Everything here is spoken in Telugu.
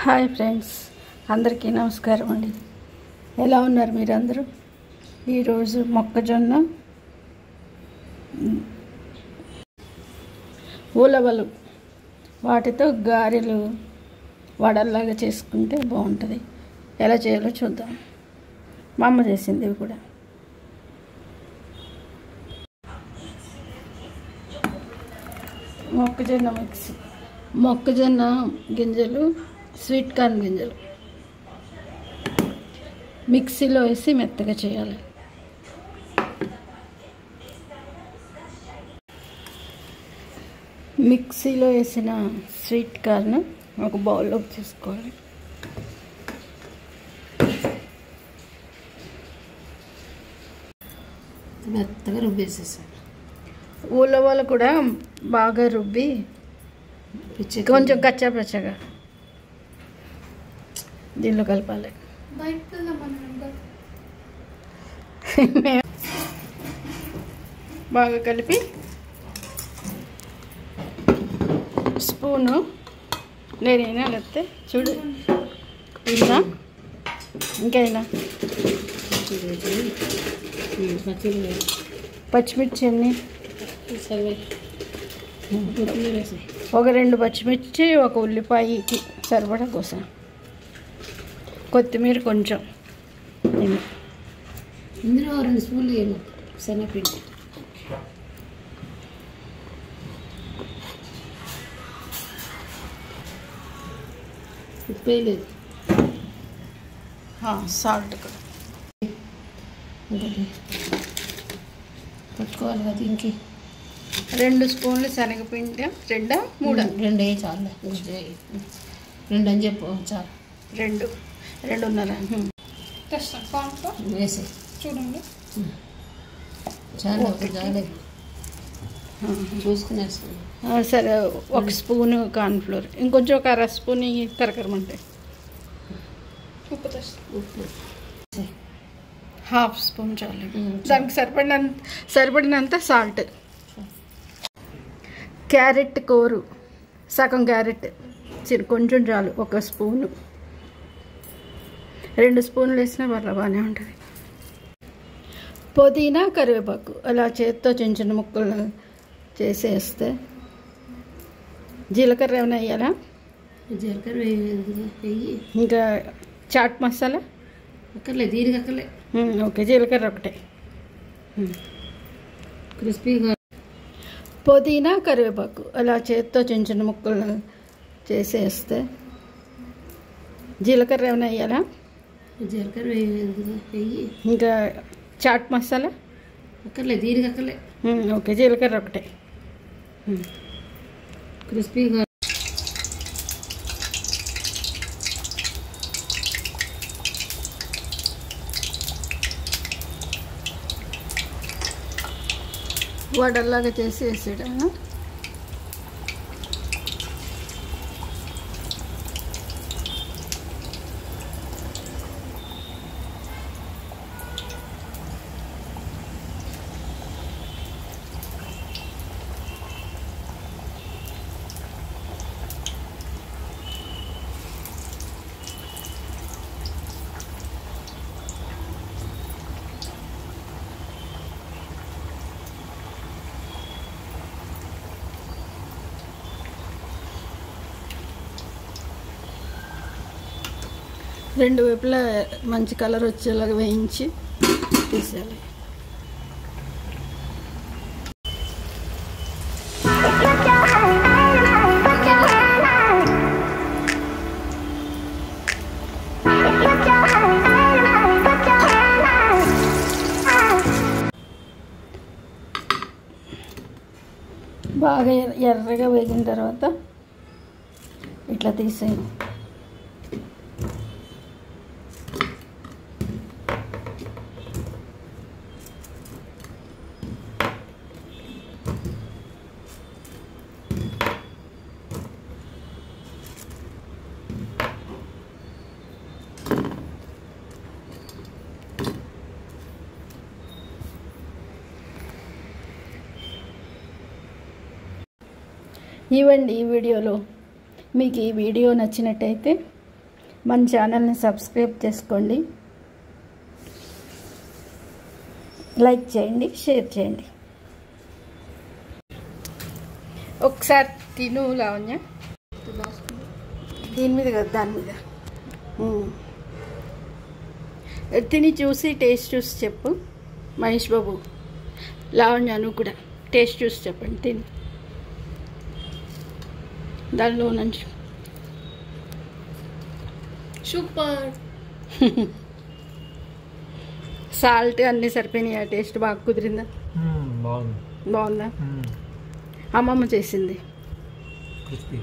హాయ్ ఫ్రెండ్స్, అందరికీ నమస్కారం అండి. ఎలా ఉన్నారు మీరందరూ? ఈరోజు మొక్కజొన్న ఉలవలు వాటితో గారెలు వడల్లాగా చేసుకుంటే బాగుంటుంది. ఎలా చేయాలో చూద్దాం. మా అమ్మ చేసింది ఇవి కూడా. మొక్కజొన్న మిక్సీ, మొక్కజొన్న గింజలు, స్వీట్ కార్న్ గింజలు మిక్సీలో వేసి మెత్తగా చేయాలి. మిక్సీలో వేసిన స్వీట్ కార్న్ ఒక బౌల్లోకి తీసుకోవాలి. మెత్తగా రుబ్బేసేసాను. ఉలవలు కూడా బాగా రుబ్బి కొంచెం కచ్చా పచ్చగా దీనిలో కలపాలి. బాగా కలిపి స్పూను నేనైనా లేకపోతే చూడు ఇలా ఇంకైనా పచ్చిమిర్చి అన్ని ఒక 2 పచ్చిమిర్చి, ఒక ఉల్లిపాయకి సరిపడా కోసం, కొత్తిమీర కొంచెం, ఇందులో 2 స్పూన్లు వేయను శనగపిండి, ఉప్పు వేయలేదు, సాల్ట్ కూడా పట్టుకోవాలి కదా. ఇంకే 2 స్పూన్లు శనగపిండి, 2 3 2 వేయి చాలు, 2 అని చెప్పు చాలు, 2.5 వేసే చూడండి. చాలు, చాలే చూసుకుని వేస్తాను. సరే, 1 స్పూను కార్న్ఫ్లోర్, ఇంకొంచెం ఒక 1/2 స్పూన్ కరకరమంటే ఉప్పు, ఉప్పు 1/2 స్పూన్ చాలు. దానికి సరిపడినంత సాల్ట్. క్యారెట్ కూరు, సగం క్యారెట్ కొంచెం చాలు, 1 స్పూను. 2 స్పూన్లు వేసినా బాగానే ఉంటుంది. పుదీనా, కరివేపాకు అలా చేత్తో చిన్న చిన్న ముక్కలు చేసేస్తే. జీలకర్ర ఏమైనా వేయాలా? జీలకర్ర వెయ్యి. ఇంకా చాట్ మసాలా అక్కర్లేదు, దీనికి అక్కర్లే. ఓకే, జీలకర్ర ఒకటే. క్రిస్పీగా పుదీనా, కరివేపాకు అలా చేత్తో చిన్న చిన్న ముక్కలు చేసేస్తే. జీలకర్ర ఏమైనా వేయాలా? జీలకర్ర వెయ్యి. ఇంకా చాట్ మసాలా అక్కర్లేదు, దీనికి అక్కర్లే. ఓకే, జీలకర్ర ఒకటే. క్రిస్పీగా వడల్లాగా చేసి వేసేయడం. రెండు వైపులా మంచి కలర్ వచ్చేలాగా వేయించి తీసేయాలి. బాగా ఎర్రగా వేగిన తర్వాత ఇట్లా తీసేయండి. ఇవ్వండి ఈ వీడియోలో. మీకు ఈ వీడియో నచ్చినట్టయితే మన ఛానల్ని సబ్స్క్రైబ్ చేసుకోండి, లైక్ చేయండి, షేర్ చేయండి. ఒకసారి తిను లావణ్య. దీని మీద కదా, దాని మీద తిని చూసి టేస్ట్ చూసి చెప్పు. మహేష్ బాబు, లావణ్య నువ్వు కూడా టేస్ట్ చూసి చెప్పండి. తిని దానిలో నుంచి సూపర్. సాల్ట్ అన్నీ సరిపోయినాయి. టేస్ట్ బాగా కుదిరిందా? బాగుంది. బాగుందా? అమ్మమ్మ చేసింది. క్రిస్పీ.